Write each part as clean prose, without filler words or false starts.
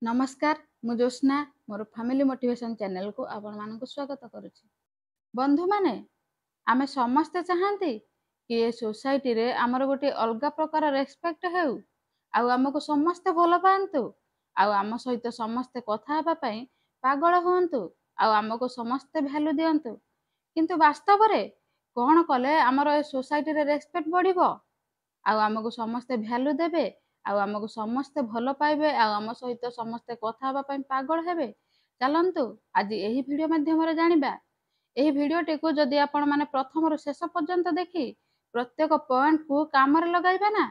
नमस्कार मु ज्योत्स्ना मोर family motivation channel को आपण मानक स्वागत करुच्ची। बंधु माने आमे समस्ते चाहती कि ए सोसाइटी रे आमर गोटे अलग प्रकार रेस्पेक्ट हेउ आउ आमको समस्ते भल पातु आम सहित समस्ते कथा हेबा पई पागल हुंतु आउ आमको समस्ते वैल्यू दियंतु किंतु वास्तव रे कोन कले आमर ए सोसाइटी रे रेस्पेक्ट बढ़िबो आउ आमको समस्ते वैल्यू देबे आउ आमको समस्ते भल पाइबे आम सहित समस्ते कथा हेबा पई पागल हेबे। चलंतु आज एही वीडियो माध्यम रे जानिबा। एही वीडियोटी को जदि आपण माने प्रथम रु शेष पर्यंत देखि प्रत्येक पॉइंट को काम रे लगाइबा ना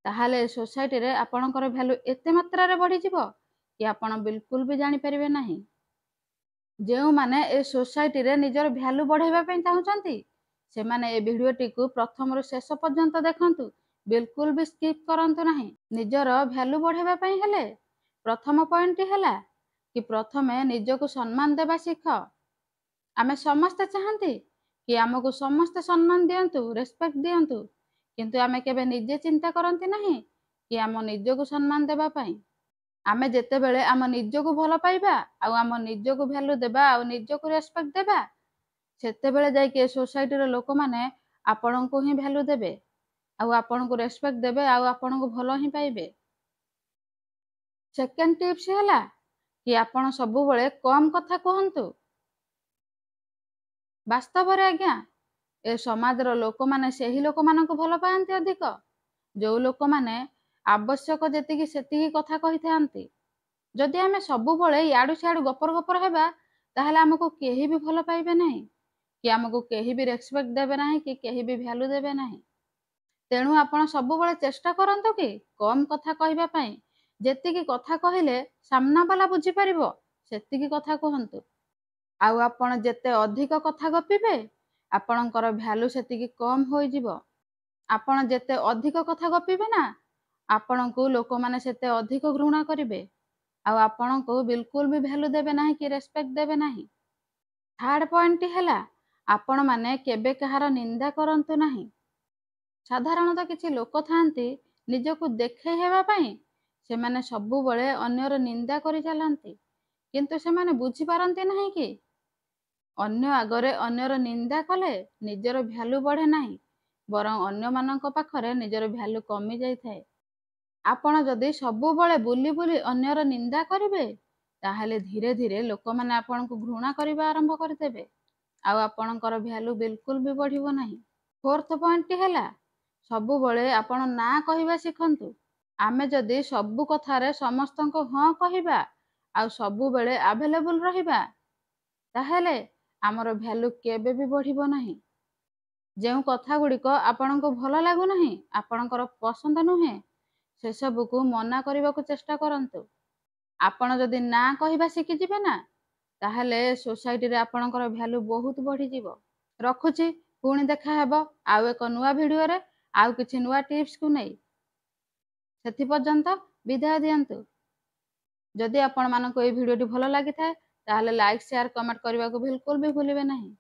ताहाले सोसाइटी रे आपणकर वैल्यू एते मात्रा रे बढ़ी जिवो कि आपण बिल्कुल भी जानि परिबे नाही। जेउ माने ए सोसाइटी रे निजर वैल्यू बढ़ाइबा पई चाहुचंती से माने ए वीडियोटी को प्रथम रु शेष पर्यंत देखंतु, बिल्कुल भी स्किप करंतु नाही। निजर वैल्यू बढ़ाइबा पई हेले प्रथम पॉइंट हैला कि प्रथमे निजको सम्मान देबा शिख। आमे समस्त चाहती कि आमको समस्त सम्मान दियंतु, रेस्पेक्ट दियंतु, किंतु आमे केबे निजे चिंता करंती नाही कि आम निजको सम्मान देबा पई। आमे जेते बेले आम निजको भल पाइबा आउ आम निजको वैल्यू देबा आउ निजको रेस्पेक्ट देबा सेते बेले जाय के सोसाइटी रे लोक माने आपन को ही वैल्यू देबे आउ आपन को रेस्पेक्ट देबे आउ आपन को भल ही पाइबे। सेकेंड टिप्स हैला कि आपन सबु बेले कम कथा कहंतु। वास्तव रे आज्ञा ए समाज रो लोक माने सेही लोक मान को भल पाएंती अधिक जो लोक माने आवश्यक जेतिकी सेतिकी कथा कहि थांती। जदि आमे सबु बेले याडू सियाडू गपर गपर हेबा ताहले हमको केही भी भल पाइबे नाही कि हमको केही भी रेस्पेक्ट देबे नाही कि केही भी वैल्यू देबे नाही। तेणु आपण सबु बेले चेष्टा करंतु कि कम कथा कहिबा पई। जेतिकी कथा कहिले सामना वाला बुझी परिबो सेतिकी कथा कहंतु आउ आपण जेते अधिक कथा गपिबे आपणकर वैल्यू सेतिकी कम होई जिवो। आपण जेते अधिक कथा गपिबे ना आपण को लोक माने सेते अधिक घृणा करिवे आउ आपण को बिल्कुल भी वैल्यू देबे नाही कि रेस्पेक्ट देबे नाही। थर्ड पॉइंट हैला आपण माने केबे कहार निंदा करंतु नाही। साधारणतः किछि लोक थांती निजको देखै हेबा पई से माने सबु बेले अन्यर निंदा करि चलंती किंतु से माने बुझी पारंती नाही कि अन्य आगरे अन्यर निंदा कले निजर वैल्यू बढ़े नाही बरं अन्य मानक पाखरे निजर वैल्यू कमी जाई थाए। आपण जदि सबु बेले बुली बुली अन्यर निंदा करिवे ताहले धीरे धीरे लोक माने आपण को घृणा करिबा आरंभ करदेबे आउ आपणकर वैल्यू बिल्कुल भी बढ़िबो नाही। फोर्थ पॉइंट हैला सबु बेले आपण ना कहिबा शिखंतु। आमे जदि सबु कथारे समस्तको हाँ कहिबा आउ सबु बेले अवेलेबल रहिबा ताहले आमर वैल्यू केबे भी बढ़िबो नाही। जेउ कथा गुड़िक आपण को भल लागु नाही आपणकर पसंद नुहे से सबु को मना करने को चेष्टा करंतु। आपण जदि ना कहिबा शिखि जिबे ना ताहले सोसाइटी रे आपणकर वैल्यू बहुत बढ़ी जिवो। रखुची पुणी देखा हेबो आउ एक नुआ वीडियो रे आउ किछि नुआ टिप्स को नै। सेथि पर्यंत विदाय दियंतु। जदि आपण मानको ए वीडियोटी भल लागि थाए ताहले लाइक शेयर कमेंट करबा को बिल्कुल भी भूलिबे नाही।